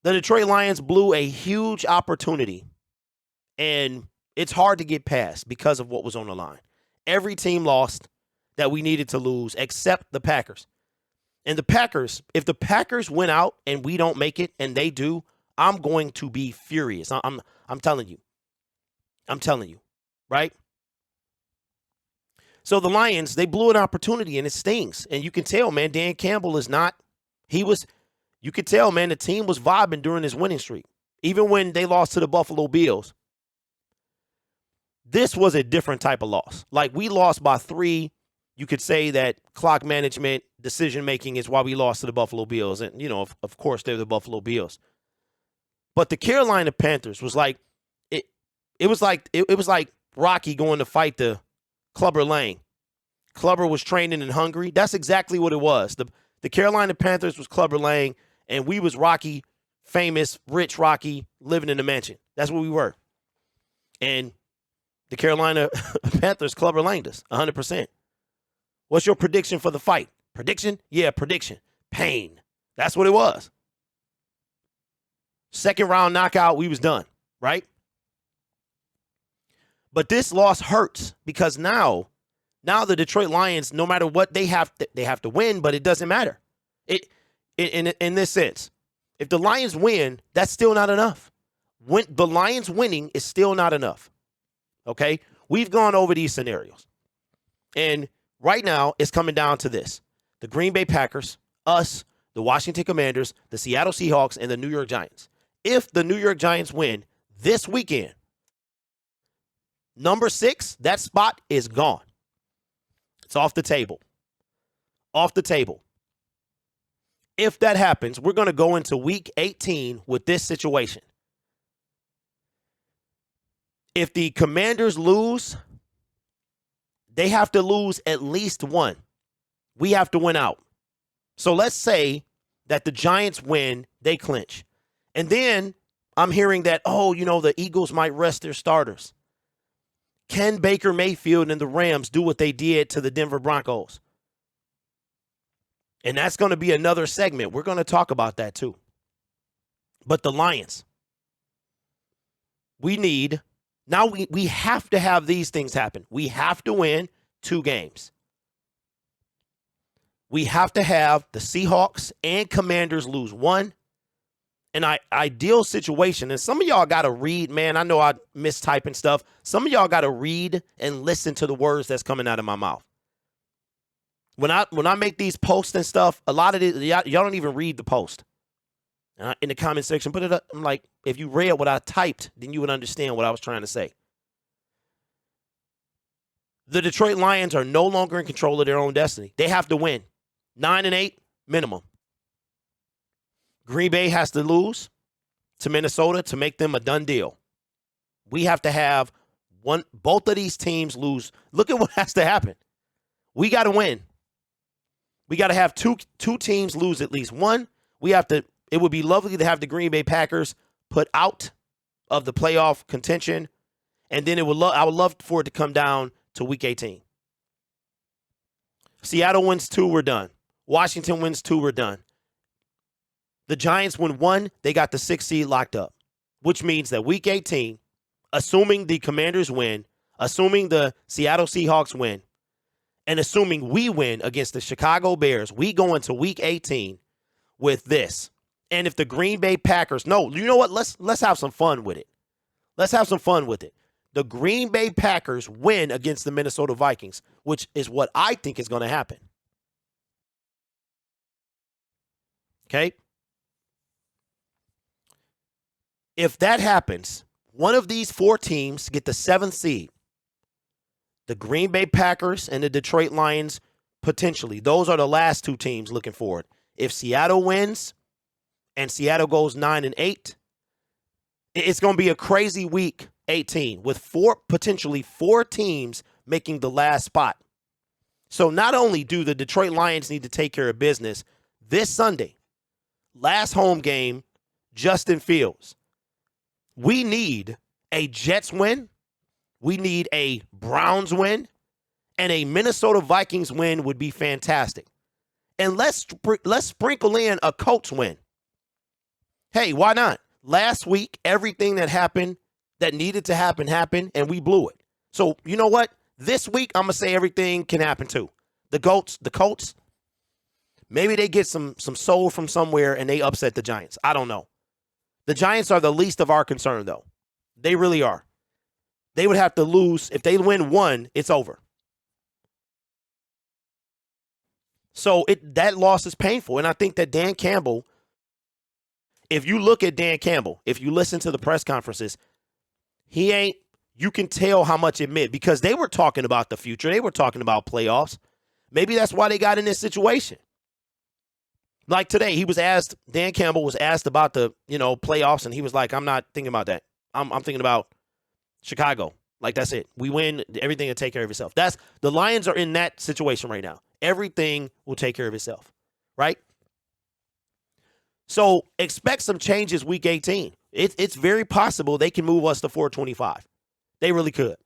The Detroit Lions blew a huge opportunity, and it's hard to get past because of what was on the line. Every team lost that we needed to lose except the Packers. And the Packers, if the Packers win out and we don't make it and they do, I'm going to be furious. I'm telling you. I'm telling you, right? So the Lions, they blew an opportunity and it stings. And you can tell, man, Dan Campbell is not, you could tell, man, the team was vibing during his winning streak. Even when they lost to the Buffalo Bills, this was a different type of loss. Like, we lost by 3. You could say that clock management, decision-making is why we lost to the Buffalo Bills. And, you know, of course, they're the Buffalo Bills. But the Carolina Panthers was like, it was like Rocky going to fight the Clubber Lang. Clubber was training and hungry. That's exactly what it was. The Carolina Panthers was Clubber Lang, and we was Rocky, famous, rich Rocky, living in the mansion. That's what we were. And the Carolina Panthers Clubber Langed us 100%. What's your prediction for the fight? Prediction? Yeah, prediction. Pain. That's what it was. Second round knockout, we was done, right? But this loss hurts because now the Detroit Lions, no matter what, they have to win, but it doesn't matter. In this sense, if the Lions win, that's still not enough. The Lions winning is still not enough. Okay? We've gone over these scenarios. And right now, it's coming down to this. The Green Bay Packers, us, the Washington Commanders, the Seattle Seahawks, and the New York Giants. If the New York Giants win this weekend, number 6, that spot is gone. It's off the table. Off the table. If that happens, we're going to go into week 18 with this situation. If the Commanders lose, they have to lose at least one. We have to win out. So let's say that the Giants win, they clinch. And then I'm hearing that, the Eagles might rest their starters. Can Baker Mayfield and the Rams do what they did to the Denver Broncos? And that's going to be another segment. We're going to talk about that too. But the Lions, we have to have these things happen. We have to win 2 games. We have to have the Seahawks and Commanders lose 1. An ideal situation, and some of y'all got to read, man, I know I mistyping stuff. Some of y'all got to read and listen to the words that's coming out of my mouth. When I make these posts and stuff, a lot of it, y'all don't even read the post. In the comment section, put it up. I'm like, if you read what I typed, then you would understand what I was trying to say. The Detroit Lions are no longer in control of their own destiny. They have to win. 9-8 minimum. Green Bay has to lose to Minnesota to make them a done deal. We have to have both of these teams lose. Look at what has to happen. We got to win. We got to have two teams lose at least one. It would be lovely to have the Green Bay Packers put out of the playoff contention, and then I would love for it to come down to week 18. Seattle wins 2, we're done. Washington wins 2, we're done. The Giants win 1, they got the 6th seed locked up, which means that week 18, assuming the Commanders win, assuming the Seattle Seahawks win, and assuming we win against the Chicago Bears, we go into week 18 with this. And if the Green Bay Packers, no, you know what? Let's have some fun with it. Let's have some fun with it. The Green Bay Packers win against the Minnesota Vikings, which is what I think is going to happen. Okay? If that happens, one of these 4 teams get the 7th seed. The Green Bay Packers and the Detroit Lions, potentially. Those are the last 2 teams looking forward. If Seattle wins and Seattle goes 9-8, it's going to be a crazy week 18 with potentially 4 teams making the last spot. So not only do the Detroit Lions need to take care of business this Sunday, last home game, Justin Fields. We need a Jets win. We need a Browns win. And a Minnesota Vikings win would be fantastic. And let's sprinkle in a Colts win. Hey, why not? Last week, everything that happened that needed to happen happened, and we blew it. So you know what? This week, I'm gonna say everything can happen too. The Colts, maybe they get some soul from somewhere and they upset the Giants. I don't know. The Giants are the least of our concern, though. They really are. They would have to lose. If they win one, it's over. So that loss is painful. And I think that Dan Campbell, if you look at Dan Campbell, if you listen to the press conferences, you can tell how much it meant because they were talking about the future. They were talking about playoffs. Maybe that's why they got in this situation. Like today, Dan Campbell was asked about the, playoffs, and he was like, I'm not thinking about that. I'm thinking about Chicago. Like, that's it. We win, everything will take care of itself. The Lions are in that situation right now. Everything will take care of itself, right? So expect some changes week 18. It's very possible they can move us to 425. They really could.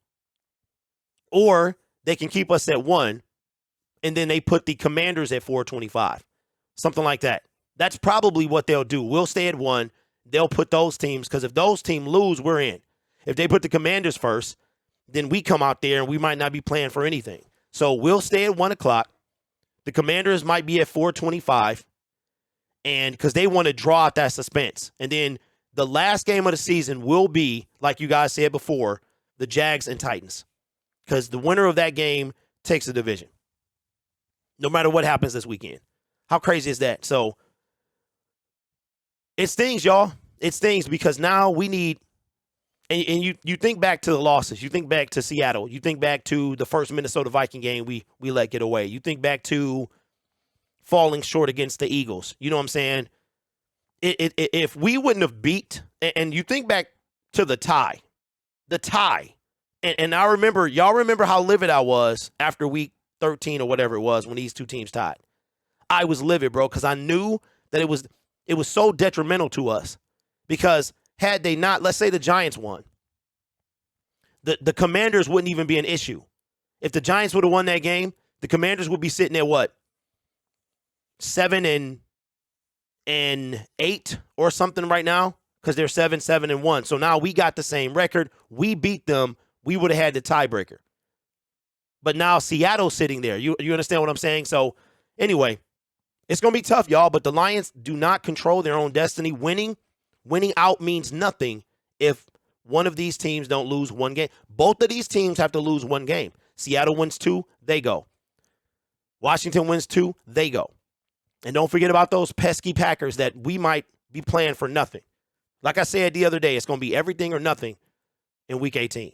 Or they can keep us at 1, and then they put the Commanders at 425. Something like that. That's probably what they'll do. We'll stay at 1. They'll put those teams, because if those teams lose, we're in. If they put the Commanders first, then we come out there and we might not be playing for anything. So we'll stay at 1 o'clock. The Commanders might be at 425, and because they want to draw out that suspense. And then the last game of the season will be, like you guys said before, the Jags and Titans, because the winner of that game takes the division, no matter what happens this weekend. How crazy is that? So it stings, y'all. It stings because now we need, and you think back to the losses. You think back to Seattle. You think back to the first Minnesota Viking game we let get away. You think back to falling short against the Eagles. You know what I'm saying? If we wouldn't have beat, and you think back to the tie, and y'all remember how livid I was after week 13 or whatever it was when these two teams tied. I was livid, bro, because I knew that it was so detrimental to us. Because had they not, let's say the Giants won, the Commanders wouldn't even be an issue. If the Giants would have won that game, the Commanders would be sitting at what? 7-8 or something right now, because they're 7-1. So now we got the same record. We beat them. We would have had the tiebreaker. But now Seattle's sitting there. You understand what I'm saying? So anyway, it's going to be tough, y'all, but the Lions do not control their own destiny. Winning out means nothing if one of these teams don't lose one game. Both of these teams have to lose one game. Seattle wins 2, they go. Washington wins 2, they go. And don't forget about those pesky Packers that we might be playing for nothing. Like I said the other day, it's going to be everything or nothing in Week 18.